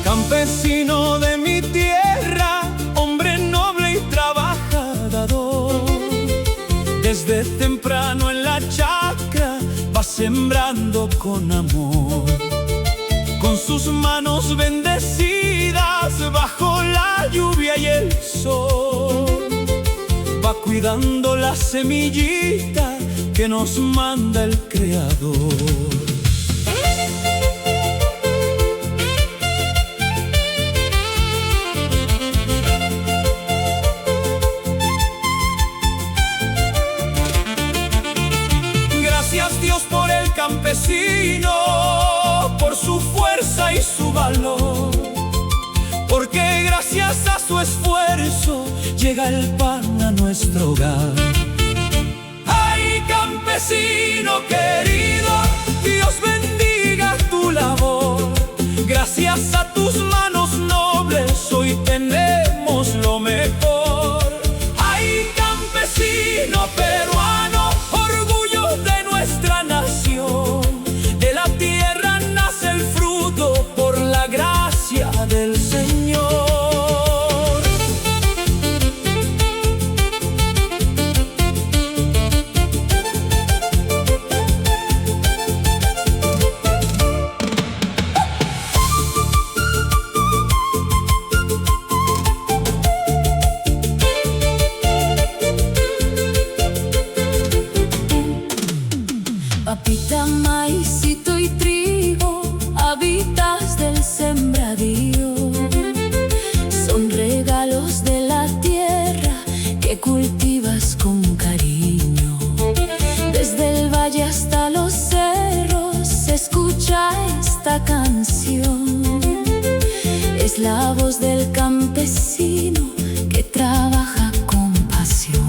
Campesino de mi tierra, hombre noble y trabajador, desde temprano en la chacra va sembrando con amor. Con sus manos bendecidas bajo la lluvia y el sol, va cuidando la semillita que nos manda el Creador. Gracias Dios por el campesino, por su fuerza y su valor, porque gracias a su esfuerzo llega el pan a nuestro hogar. ¡Ay, campesino querido! Dios bendiga tu labor. Gracias a tus manos nobles hoy tenemos lo mejor. ¡Ay, campesino peruano! Orgullo de nuestra nación, de la tierra nace el fruto por la gracia del Señor. Papita, maicito y trigo, habitas del sembradío. Son regalos de la tierra que cultivas con cariño. Desde el valle hasta los cerros se escucha esta canción. Es la voz del campesino que trabaja con pasión.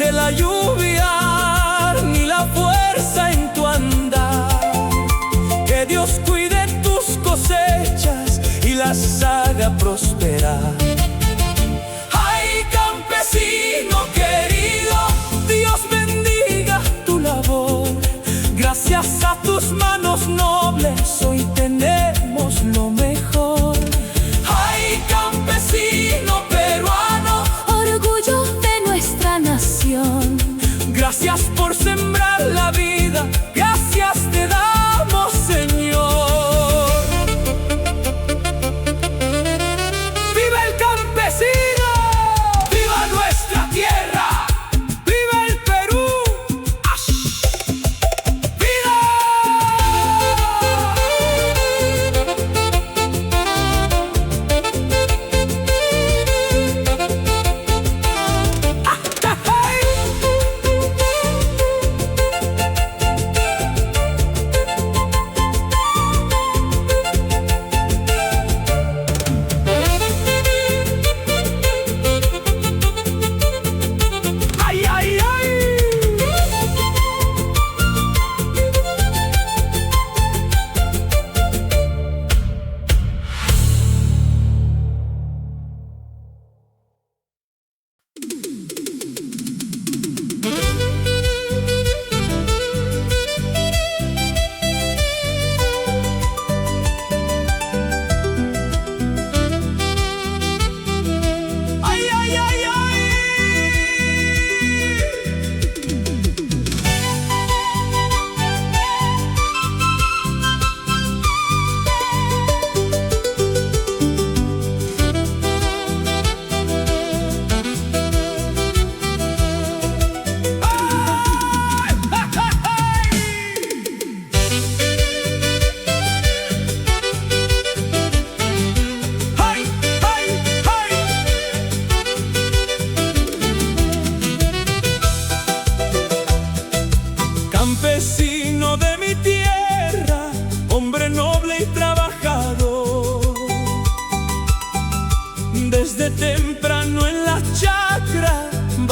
La lluvia ni la fuerza en tu andar, que Dios cuide tus cosechas y las haga prosperar. ¡Ay, campesino querido! Dios bendiga tu labor. Gracias a tus manos nobles hoy tenemos lo mejor. ¡Ay, campesino peruano! Orgullo de nuestra nación. Gracias por sembrar la vida, gracias te damos, Señor. ¡Viva el campesino! ¡Viva nuestra tierra! ¡Viva el Perú! ¡Viva!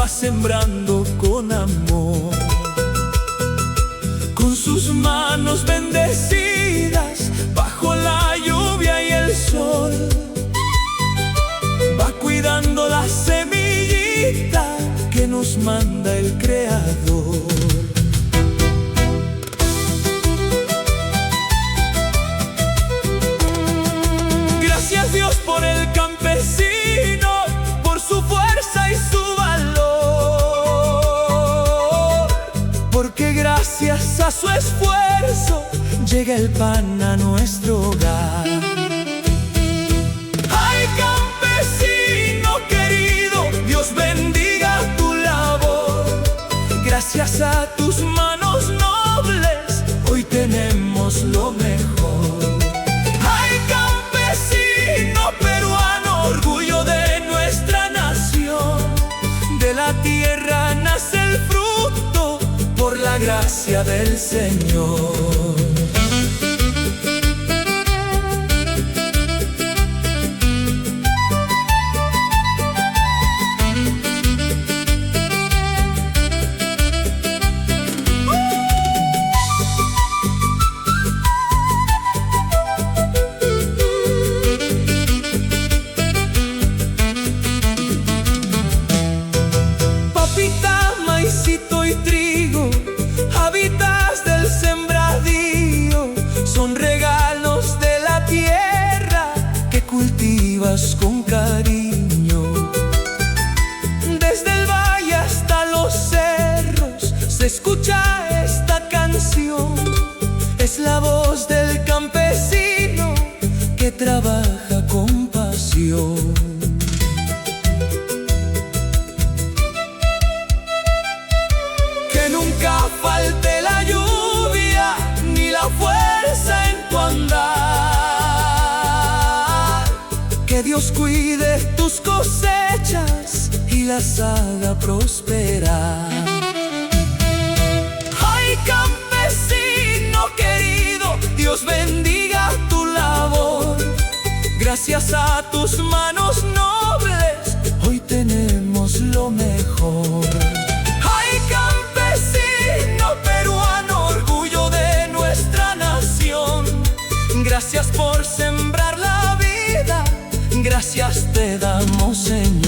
va sembrando con amor. Con sus manos bendecidas, bajo la lluvia y el sol, va cuidando la semillita que nos manda el Creador. Gracias Dios por el campesino, por su fuerza y su valor, porque gracias a su esfuerzo llega el pan a nuestro hogar. Ay, campesino querido, Dios bendiga tu labor. Gracias a tus manos nobles, hoy tenemos lo mejor. Ay, campesino peruano, orgullo de nuestra nación. De la tierra nace el fruto, por la gracia del Señor. Papita, maicito y trigo, habitas del sembradío, son regalos de la tierra que cultivas con cariño. Desde el valle hasta los cerros se escucha esta canción. Es la voz del campesino que trabaja con pasión. Que nunca falte la lluvia ni la fuerza en tu andar. Que Dios cuide tus cosechas y las haga prosperar. Ay, campesino querido, Dios bendiga tu labor. Gracias a tus manos nobles, hoy tenemos lo mejor. Ay, campesino peruano, orgullo de nuestra nación. Gracias por sembrar la vida, gracias te damos, Señor.